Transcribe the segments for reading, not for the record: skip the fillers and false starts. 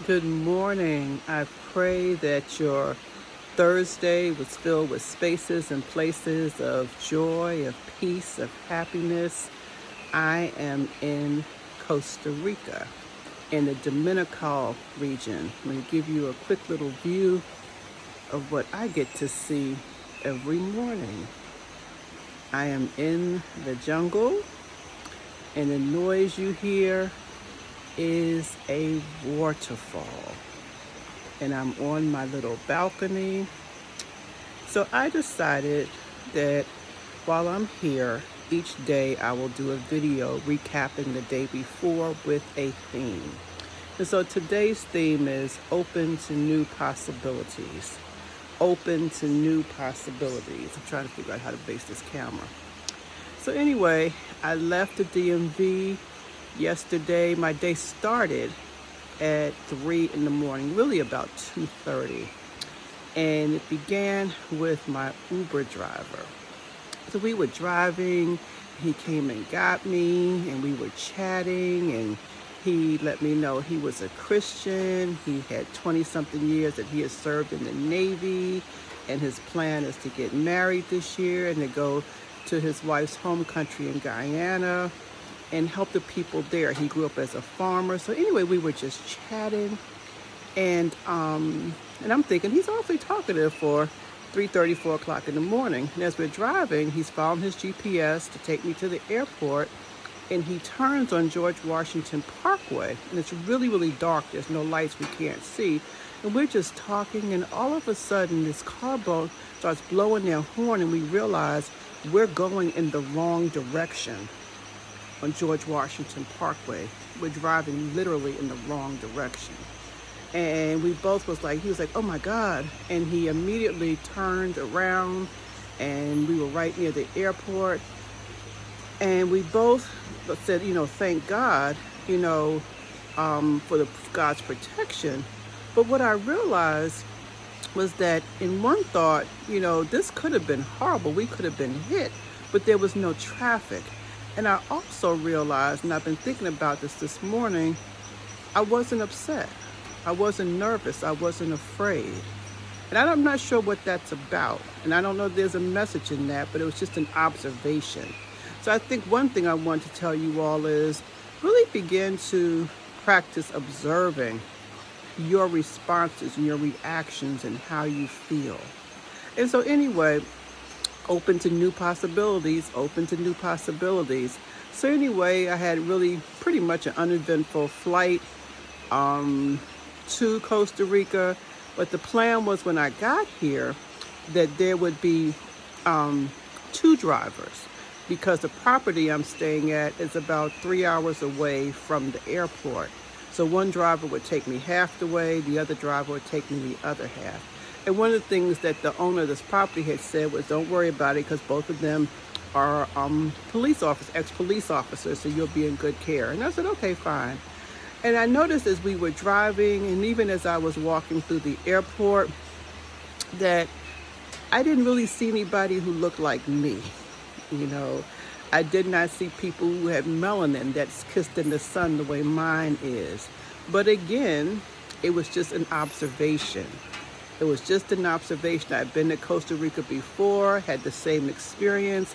Good morning. I pray that your Thursday was filled with spaces and places of joy, of peace, of happiness. I am in Costa Rica, in the Dominical region. I'm going to give you a quick little view of what I get to see every morning. I am in the jungle, and the noise you hear is a waterfall. And I'm on my little balcony. So I decided that while I'm here, each day I will do a video recapping the day before with a theme. And so today's theme is open to new possibilities. Open to new possibilities. I'm trying to figure out how to base this camera. So anyway, I left the DMV yesterday. My day started at 3 in the morning, really about 2:30. And it began with my Uber driver. So we were driving, he came and got me, and we were chatting, and he let me know he was a Christian. He had 20-something years that he had served in the Navy, and his plan is to get married this year and to go to his wife's home country in Guyana and help the people there. He grew up as a farmer. So anyway, we were just chatting, and I'm thinking he's awfully talkative for 3:30, 4 o'clock in the morning. And as we're driving, he's following his GPS to take me to the airport, and he turns on George Washington Parkway, and it's really, really dark. There's no lights, we can't see. And we're just talking, and all of a sudden, this car starts blowing their horn, and we realize we're going in the wrong direction on George Washington Parkway. We're driving literally in the wrong direction. And we both he was like, oh my God. And he immediately turned around, and we were right near the airport. And we both said, thank God, for God's protection. But what I realized was that in one thought, this could have been horrible. We could have been hit, but there was no traffic. And I also realized, and I've been thinking about this morning, I wasn't upset. I wasn't nervous. I wasn't afraid. And I'm not sure what that's about. And I don't know if there's a message in that, but it was just an observation. So I think one thing I want to tell you all is really begin to practice observing your responses and your reactions and how you feel. And so anyway, open to new possibilities, open to new possibilities. So anyway, I had really pretty much an uneventful flight to Costa Rica. But the plan was when I got here that there would be 2 drivers, because the property I'm staying at is about 3 hours away from the airport. So one driver would take me half the way, the other driver would take me the other half. And one of the things that the owner of this property had said was, don't worry about it, because both of them are ex-police officers, so you'll be in good care. And I said, okay, fine. And I noticed as we were driving, and even as I was walking through the airport, that I didn't really see anybody who looked like me. I did not see people who had melanin that's kissed in the sun the way mine is. But again, it was just an observation. It was just an observation. I'd been to Costa Rica before, had the same experience.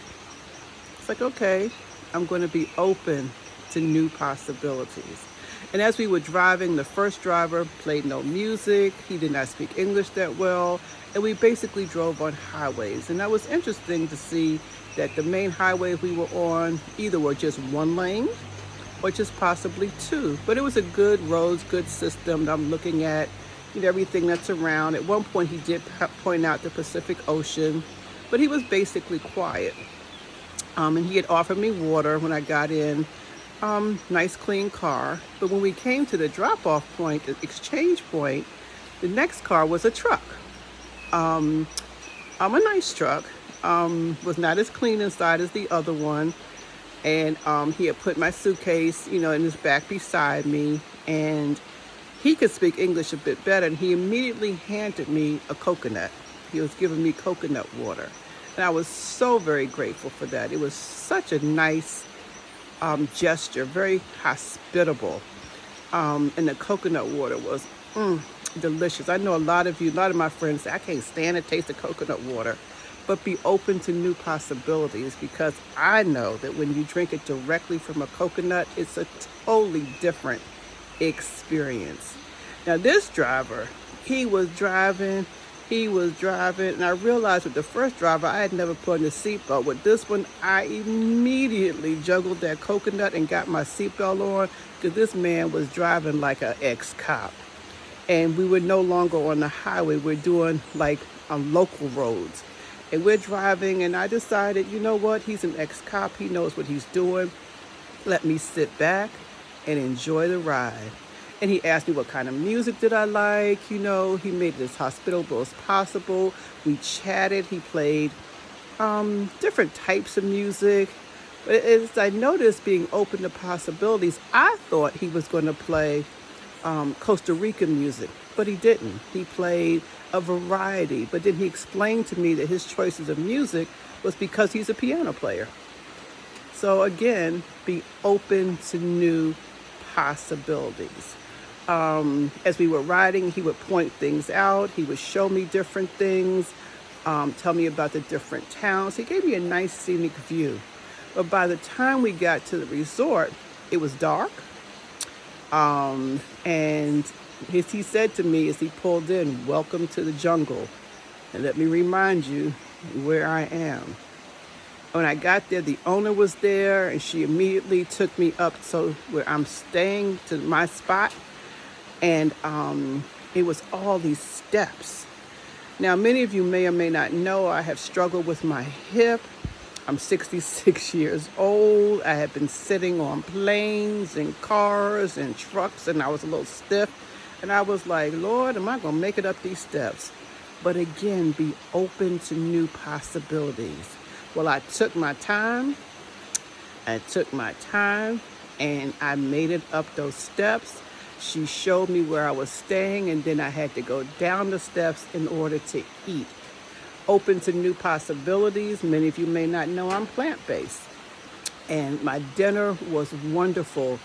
It's like, okay, I'm going to be open to new possibilities. And as we were driving, the first driver played no music. He did not speak English that well. And we basically drove on highways. And that was interesting to see that the main highways we were on either were just one lane or just possibly 2. But it was a good roads, good system. I'm looking at everything that's around. At one point, he did point out the Pacific Ocean, but he was basically quiet. And he had offered me water when I got in. Nice clean car. But when we came to the drop-off point, the exchange point, the next car was a truck. A nice truck. Was not as clean inside as the other one. And he had put my suitcase, in his back beside me. And he could speak English a bit better. And he immediately handed me a coconut. He was giving me coconut water. And I was so very grateful for that. It was such a nice gesture, very hospitable. And the coconut water was delicious. I know a lot of my friends say, I can't stand the taste of coconut water, but be open to new possibilities, because I know that when you drink it directly from a coconut, it's a totally different experience. Now, this driver, he was driving, and I realized with the first driver, I had never put on the seatbelt. With this one, I immediately juggled that coconut and got my seatbelt on, because this man was driving like an ex-cop. And we were no longer on the highway. We're doing like on local roads. And we're driving, and I decided, you know what? He's an ex-cop. He knows what he's doing. Let me sit back and enjoy the ride. And he asked me what kind of music did I like. He made it as hospitable as possible. We chatted. He played different types of music. But as I noticed, being open to possibilities, I thought he was going to play Costa Rican music, but he didn't. He played a variety, but then he explained to me that his choices of music was because he's a piano player. So again, be open to new possibilities. As we were riding, he would point things out. He would show me different things, tell me about the different towns. He gave me a nice scenic view. But by the time we got to the resort, it was dark. And as he said to me as he pulled in, "Welcome to the jungle. And let me remind you where I am." When I got there, the owner was there, and she immediately took me up so where I'm staying to my spot. And it was all these steps. Now, many of you may or may not know I have struggled with my hip. I'm 66 years old. I have been sitting on planes and cars and trucks, and I was a little stiff. And I was like, Lord, am I going to make it up these steps? But again, be open to new possibilities. Well, I took my time, and I made it up those steps. She showed me where I was staying, and then I had to go down the steps in order to eat. Open to new possibilities. Many of you may not know I'm plant-based. And my dinner was wonderful.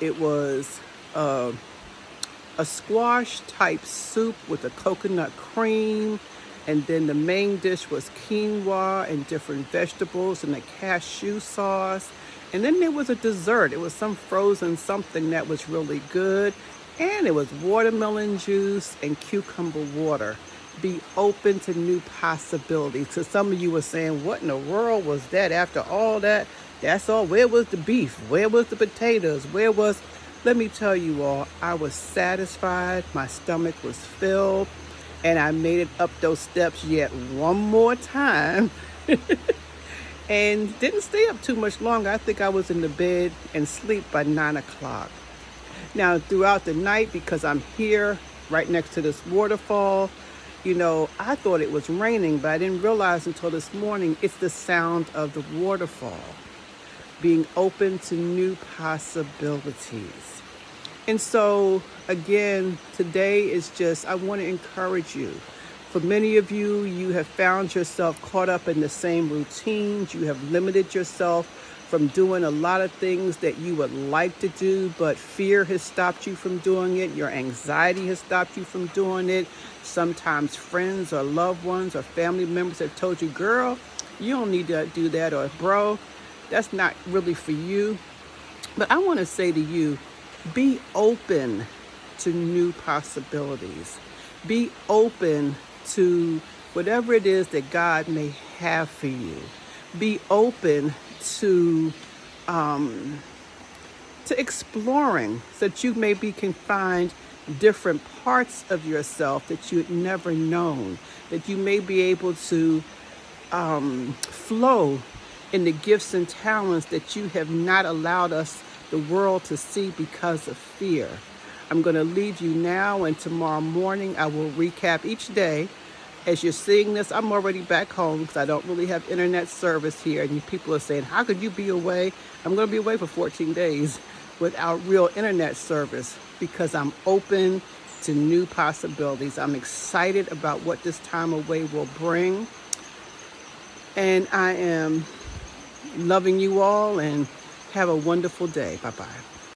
It was a squash-type soup with a coconut cream. And then the main dish was quinoa and different vegetables and a cashew sauce. And then there was a dessert. It was some frozen something that was really good. And it was watermelon juice and cucumber water. Be open to new possibilities. So some of you were saying, what in the world was that after all that? That's all. Where was the beef? Where was the potatoes? Let me tell you all, I was satisfied. My stomach was filled. And I made it up those steps yet one more time. And didn't stay up too much longer. I think I was in the bed and sleep by 9 o'clock. Now, throughout the night, because I'm here right next to this waterfall, I thought it was raining, but I didn't realize until this morning it's the sound of the waterfall. Being open to new possibilities. And so, again, today is I want to encourage you. For many of you, you have found yourself caught up in the same routines. You have limited yourself from doing a lot of things that you would like to do, but fear has stopped you from doing it. Your anxiety has stopped you from doing it. Sometimes friends or loved ones or family members have told you, girl, you don't need to do that, or bro, that's not really for you. But I want to say to you, be open to new possibilities. Be open to whatever it is that God may have for you. Be open to exploring, so that you maybe can find different parts of yourself that you'd never known, that you may be able to flow in the gifts and talents that you have not allowed the world to see because of fear. I'm going to leave you now, and tomorrow morning I will recap each day. As you're seeing this, I'm already back home because I don't really have internet service here. And you people are saying, how could you be away? I'm going to be away for 14 days without real internet service because I'm open to new possibilities. I'm excited about what this time away will bring. And I am loving you all, and have a wonderful day. Bye-bye.